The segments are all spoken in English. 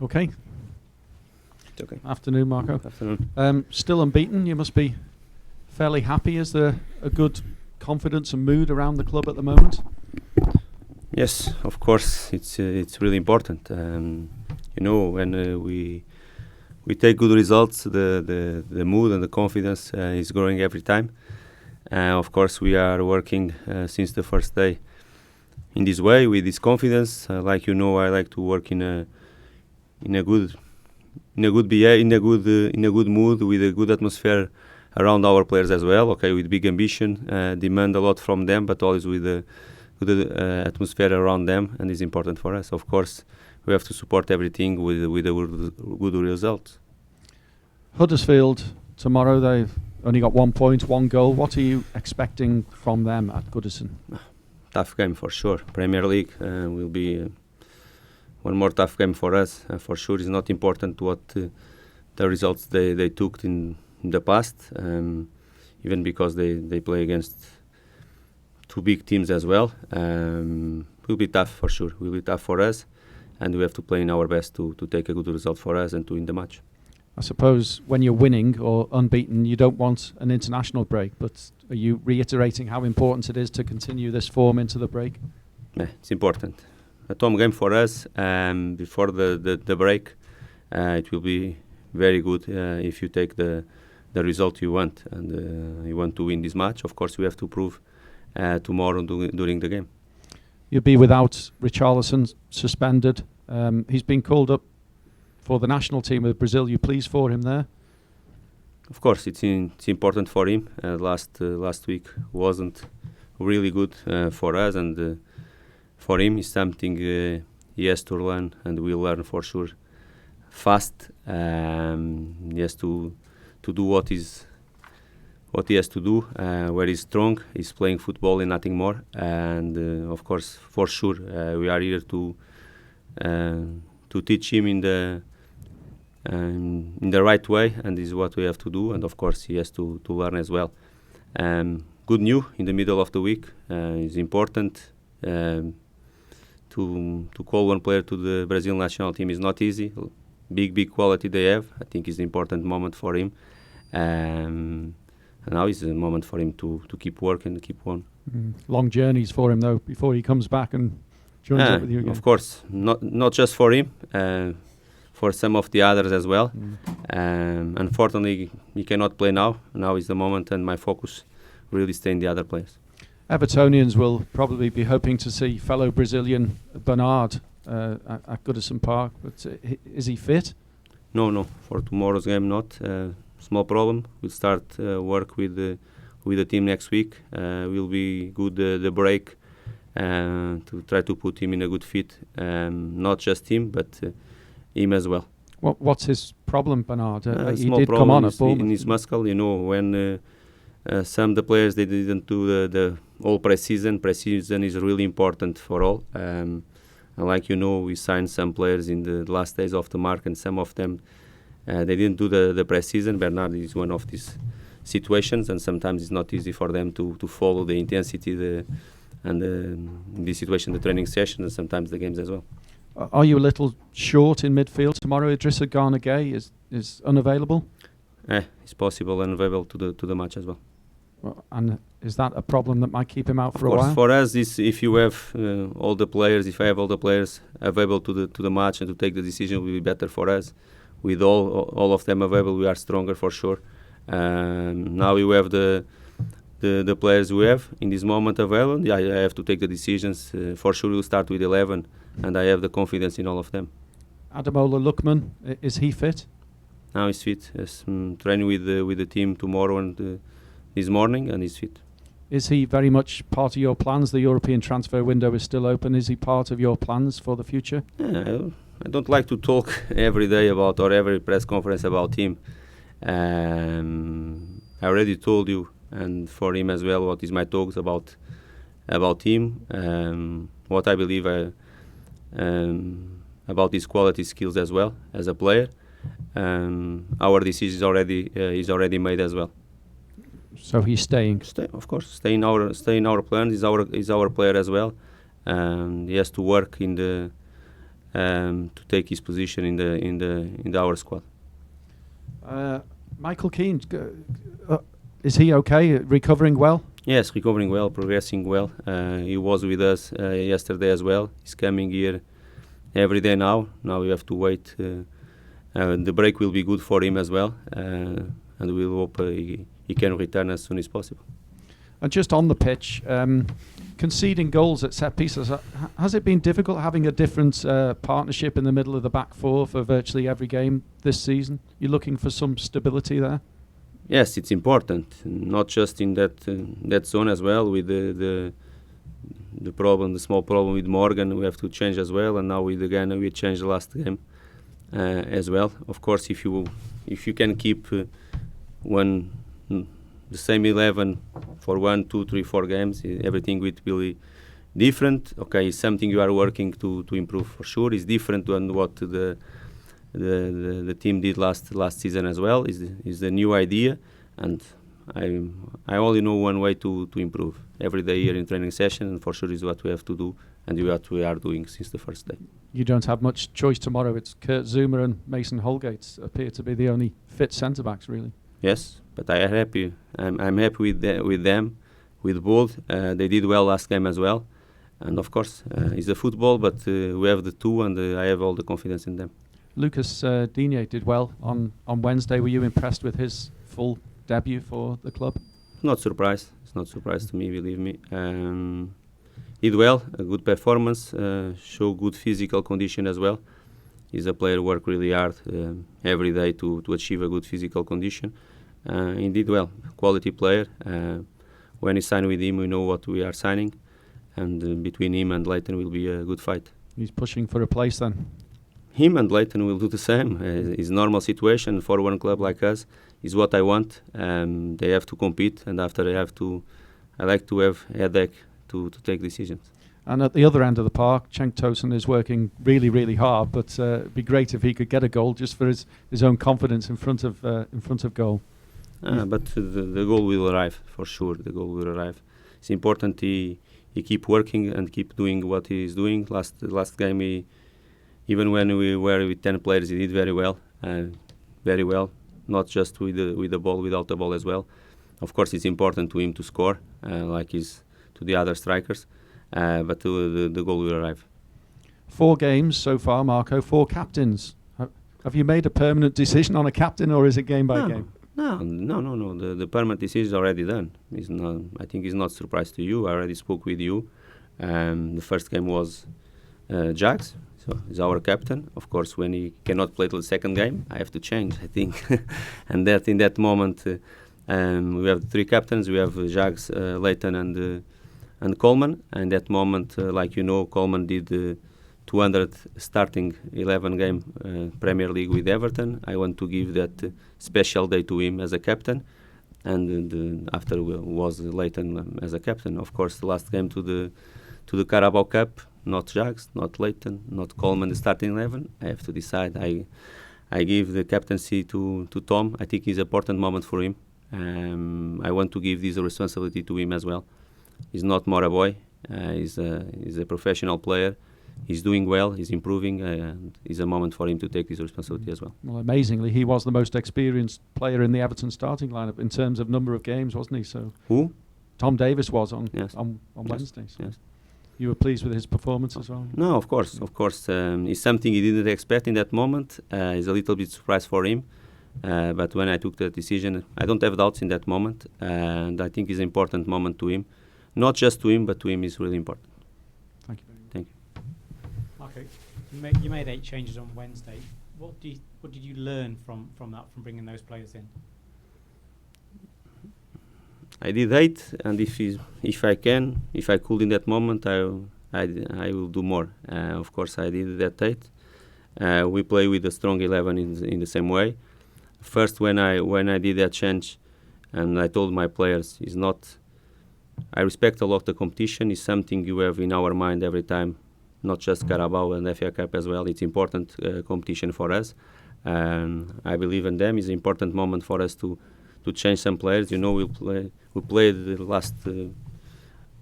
Okay. It's okay. Afternoon, Marco. Afternoon. Still unbeaten. You must be fairly happy. Is there a good confidence and mood around the club at the moment? Yes, of course. It's really important. When we take good results, the mood and the confidence is growing every time. Of course, we are working since the first day in this way with this confidence. I like to work in a good mood with a good atmosphere around our players as well. Okay, with big ambition, demand a lot from them, but always with a good atmosphere around them, and it's important for us. Of course, we have to support everything with a good result. Huddersfield tomorrow. They've only got 1 point, 1 goal. What are you expecting from them at Goodison? Tough game for sure. Premier League will be one more tough game for us. For sure, it's not important what the results they took in the past, even because they play against two big teams as well. Will be tough for sure. Will be tough for us, and we have to play in our best to take a good result for us and to win the match. I suppose when you're winning or unbeaten, you don't want an international break, but are you reiterating how important it is to continue this form into the break? Yeah, it's important. A home game for us before the break. It will be very good if you take the result you want, and you want to win this match. Of course, we have to prove tomorrow during the game. You'll be without Richarlison, suspended. He's been called up for the national team of Brazil. You pleased for him there? Of course, it's important for him. Last week wasn't really good for us, and for him is something he has to learn, and will learn for sure fast. He has to do what he has to do, where he's strong. He's playing football and nothing more. And of course, for sure, we are here to teach him in the right way, and this is what we have to do. And of course, he has to learn as well. Good news in the middle of the week is important. To call one player to the Brazil national team is not easy. Big quality they have. I think it's an important moment for him. And now is the moment for him to keep working and keep on. Long journeys for him though before he comes back and joins up with you again. Of course, not just for him, for some of the others as well. Unfortunately, he cannot play now. Now is the moment, and my focus really stay in the other players. Evertonians will probably be hoping to see fellow Brazilian Bernard at Goodison Park, but is he fit? No. For tomorrow's game, not. Small problem. We'll start work with the team next week. Will be good the break to try to put him in a good fit. Not just him, but him as well. What's his problem, Bernard? He small did problem come on at Bournemouth. in his muscle. When some of the players they didn't do the all pre-season. Pre-season is really important for all. And like we signed some players in the last days of the market, and some of them they didn't do the pre-season. Bernard is one of these situations, and sometimes it's not easy for them to follow the intensity and the situation, the training session, and sometimes the games as well. Are you a little short in midfield tomorrow? Idrissa Gana Gueye is unavailable? It's possible unavailable to the match as well. And is that a problem that might keep him out for a while? while? For us, if you have all the players, if I have all the players available to the match and to take the decision, will be better for us. With all of them available, we are stronger for sure. Now we have the players we have in this moment available. I have to take the decisions. For sure, we'll start with 11, and I have the confidence in all of them. Ademola Lookman, is he fit? Now he's fit. He's training with the team tomorrow and this morning, and he's fit. Is he very much part of your plans? The European transfer window is still open. Is he part of your plans for the future? I don't like to talk every day about, or every press conference about him. I already told you, and for him as well, what is my talks about him, what I believe about his quality skills as well as a player. Our decision is already made as well. So he's staying. Of course, stay in our plan. He's our player as well. He has to work in to take his position in our squad. Michael Keane, is he okay? Recovering well? Yes, recovering well, progressing well. He was with us yesterday as well. He's coming here every day now. Now we have to wait. The break will be good for him as well, and we'll hope he can return as soon as possible. And just on the pitch, conceding goals at set pieces, has it been difficult having a different partnership in the middle of the back four for virtually every game this season? You're looking for some stability there? Yes, it's important, not just in that zone as well. With the small problem with Morgan, we have to change as well. And now with Ghana, we changed the last game as well. Of course, if you can keep the same 11 for 1, 2, 3, 4 games, everything will be different. Okay, it's something you are working to improve for sure. It's different than what the team did last season as well. Is the new idea, and I only know one way to improve every day here in training session, and for sure is what we have to do, and what we are doing since the first day. You don't have much choice tomorrow. It's Kurt Zuma and Mason Holgate appear to be the only fit centre backs, really. Yes, but I am happy. I'm happy with them, with both. They did well last game as well, and of course it's a football. But we have the two, and I have all the confidence in them. Lucas Digne did well on Wednesday. Were you impressed with his full debut for the club? Not surprised. It's not surprised to me. Believe me. Did well. A good performance. Show good physical condition as well. He's a player work really hard every day to achieve a good physical condition. He did well. Quality player. When we sign with him, we know what we are signing, and between him and Leighton will be a good fight. He's pushing for a place then. Him and Leighton will do the same. It's a normal situation for one club like us. Is what I want. They have to compete, and after I like to have headache to take decisions. And at the other end of the park, Cenk Tosun is working really, really hard. But it'd be great if he could get a goal just for his own confidence in front of goal. But the goal will arrive for sure. The goal will arrive. It's important he keep working and keep doing what he is doing. Last game, even when we were with 10 players, he did very well. Very well. Not just with the ball, without the ball as well. Of course, it's important to him to score, like is to the other strikers. But the goal will arrive. 4 games so far, Marco. 4 captains. Have you made a permanent decision on a captain, or is it game by game? No. The permanent decision is already done. I think it's not a surprise to you. I already spoke with you. The first game was Jags, so he's our captain. Of course, when he cannot play till the second game, I have to change, I think. And that in that moment, we have 3 captains. We have Jags, Leighton, and Coleman. And that moment, like you know, Coleman did 200 starting 11 game Premier League with Everton. I want to give that special day to him as a captain, and after was Leighton as a captain. Of course, the last game to the Carabao Cup, not Jags, not Leighton, not Coleman, the starting 11. I have to decide. I give the captaincy to Tom. I think it's an important moment for him. I want to give this responsibility to him as well. He's not more a boy. He's a professional player. He's doing well, he's improving, and it's a moment for him to take this responsibility as well. Well, amazingly, he was the most experienced player in the Everton starting lineup in terms of number of games, wasn't he? So who? Tom Davis was on yes. on Wednesdays. Yes. You were pleased with his performance as well? No, of course. It's something he didn't expect in that moment. It's a little bit surprise for him. But when I took the decision, I don't have doubts in that moment. And I think it's an important moment to him. Not just to him, but to him is really important. Thank you very much. Thank you. Marco, you made 8 changes on Wednesday. What did you learn from that, from bringing those players in? I did 8, and if I could in that moment, I will do more. Of course, I did that 8. We play with a strong 11 in the same way. First, when I did that change, and I told my players, is not. I respect a lot the competition. It's something you have in our mind every time, not just Carabao and FA Cup as well. It's important competition for us. I believe in them. It's an important moment for us to change some players. You know, we played the last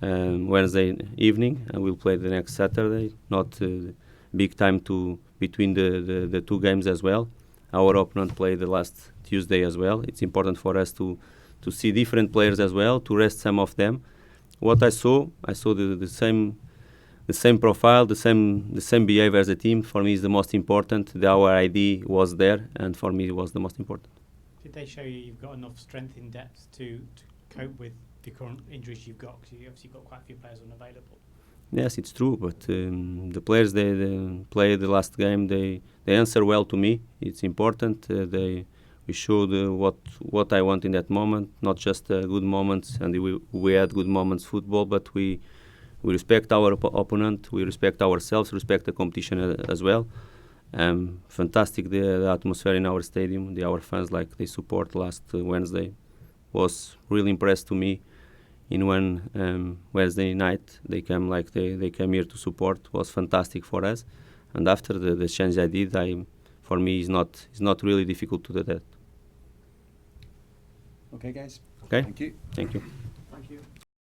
Wednesday evening, and we'll play the next Saturday. Not big time to between the two games as well. Our opponent played the last Tuesday as well. It's important for us to see different players as well, to rest some of them. What I saw the same profile, the same behavior as a team. For me is the most important. Our ID was there, and for me it was the most important. Did they show you you've got enough strength in depth to cope with the current injuries you've got? Because you obviously got quite a few players unavailable. Yes, it's true, but the players they played the last game. They answer well to me. It's important. We showed what I want in that moment, not just good moments, and we had good moments football, but we respect our opponent, we respect ourselves, respect the competition as well. Fantastic the atmosphere in our stadium. Our fans, like they support last Wednesday, was really impressed to me. In one Wednesday night, they came like they came here to support. Was fantastic for us. And after the change I did, for me, it's not really difficult to do that. Okay, guys. Okay. Thank you. Thank you.